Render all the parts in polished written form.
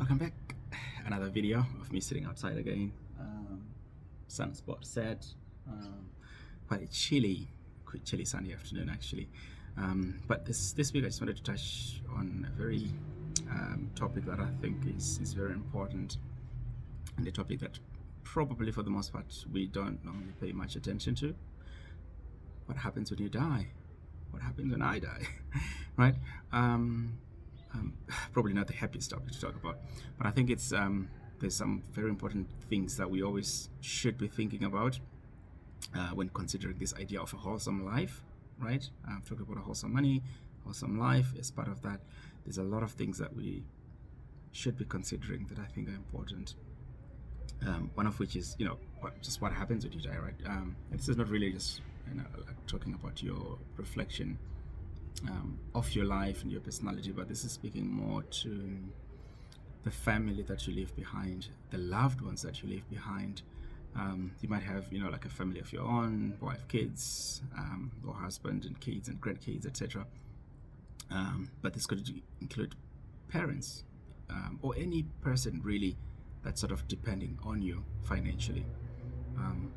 Welcome back. Another video of me sitting outside again. Sunspot set. Quite a quite chilly sunny afternoon actually. But this week I just wanted to touch on a very topic that I think is very important, and a topic that probably for the most part we don't normally pay much attention to. What happens when you die? What happens when I die? Right? Probably not the happiest topic to talk about, but I think it's there's some very important things that we always should be thinking about when considering this idea of a wholesome life, right? I've talked about a wholesome money, wholesome life. As part of that, there's a lot of things that we should be considering that I think are important. One of which is, what happens when you die, right? And this is not really just like talking about your reflection of your life and your personality, but this is speaking more to the family that you leave behind, the loved ones that you leave behind. You might have, like a family of your own, wife, kids, or husband and kids and grandkids, etc. But this could include parents, or any person really that's sort of depending on you financially.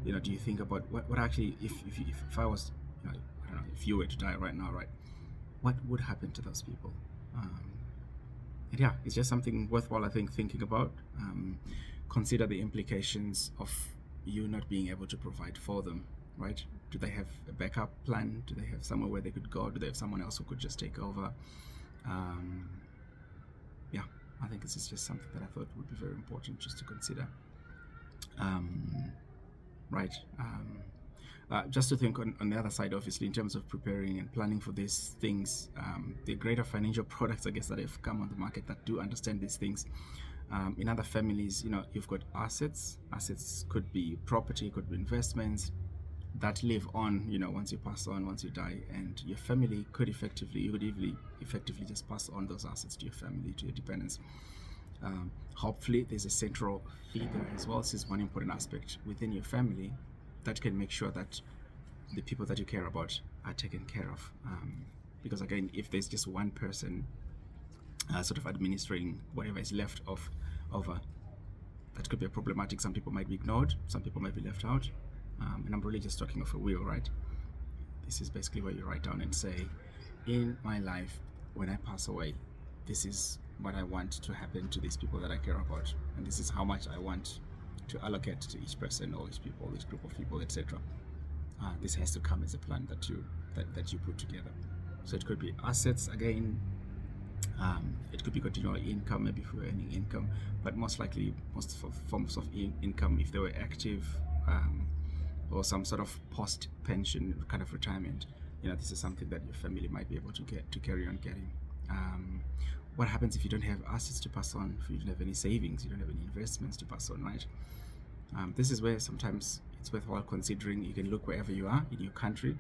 Do you think about what actually, if I was, I don't know, if you were to die right now, right? What would happen to those people? And yeah, it's just something worthwhile, I think, thinking about. Consider the implications of you not being able to provide for them, right? Do they have a backup plan? Do they have somewhere where they could go? Do they have someone else who could just take over? Yeah, I think this is just something that I thought would be very important just to consider. Right. Just to think on the other side, obviously, in terms of preparing and planning for these things, the greater financial products, I guess, that have come on the market that do understand these things. In other families, you've got assets. Assets could be property, could be investments that live on, once you pass on, once you die, and your family could effectively just pass on those assets to your family, to your dependents. Hopefully, there's a central fee there as well. This is one important aspect within your family that can make sure that the people that you care about are taken care of. Because again, if there's just one person sort of administering whatever is left over, that could be problematic. Some people might be ignored, some people might be left out. And I'm really just talking of a will, right? This is basically where you write down and say, in my life, when I pass away, this is what I want to happen to these people that I care about, and this is how much I want to allocate to each person or each people, each group of people, etc. This has to come as a plan that you put together. So it could be assets again. It could be continual income, maybe if we're earning income, but most likely most forms of income if they were active, or some sort of post-pension kind of retirement. This is something that your family might be able to carry on getting. What happens if you don't have assets to pass on, if you don't have any savings, you don't have any investments to pass on, right? This is where sometimes it's worthwhile considering. You can look wherever you are in your country.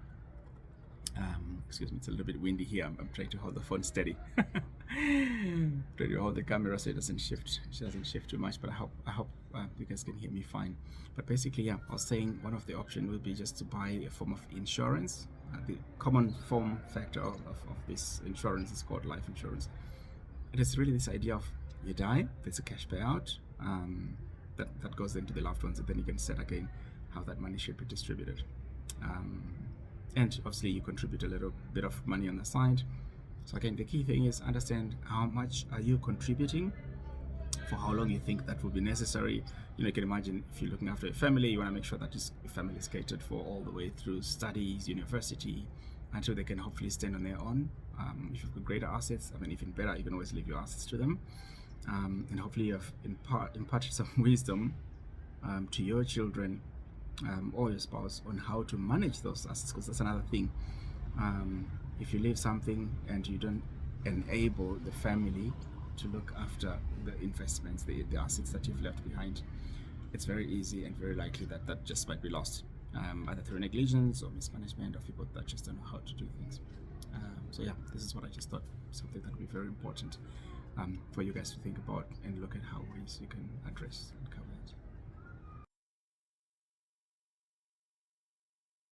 Excuse me, it's a little bit windy here. I'm trying to hold the phone steady. Trying to hold the camera so it doesn't shift too much, but I hope you guys can hear me fine. But basically, yeah, I was saying one of the options would be just to buy a form of insurance. The common form factor of this insurance is called life insurance. It is really this idea of you die, there's a cash payout that goes into the loved ones, and then you can set again how that money should be distributed. And obviously you contribute a little bit of money on the side. So again, the key thing is understand how much are you contributing, for how long you think that will be necessary. You can imagine if you're looking after a family, you want to make sure that your family is catered for all the way through studies, university, until they can hopefully stand on their own. If you've got greater assets, even better, you can always leave your assets to them. And hopefully you have imparted some wisdom to your children or your spouse on how to manage those assets, because that's another thing. If you leave something and you don't enable the family to look after the investments, the assets that you've left behind, it's very easy and very likely that just might be lost, either through negligence or mismanagement of people that just don't know how to do things. So yeah, this is what I just thought, something that would be very important for you guys to think about and look at how ways you can address and cover.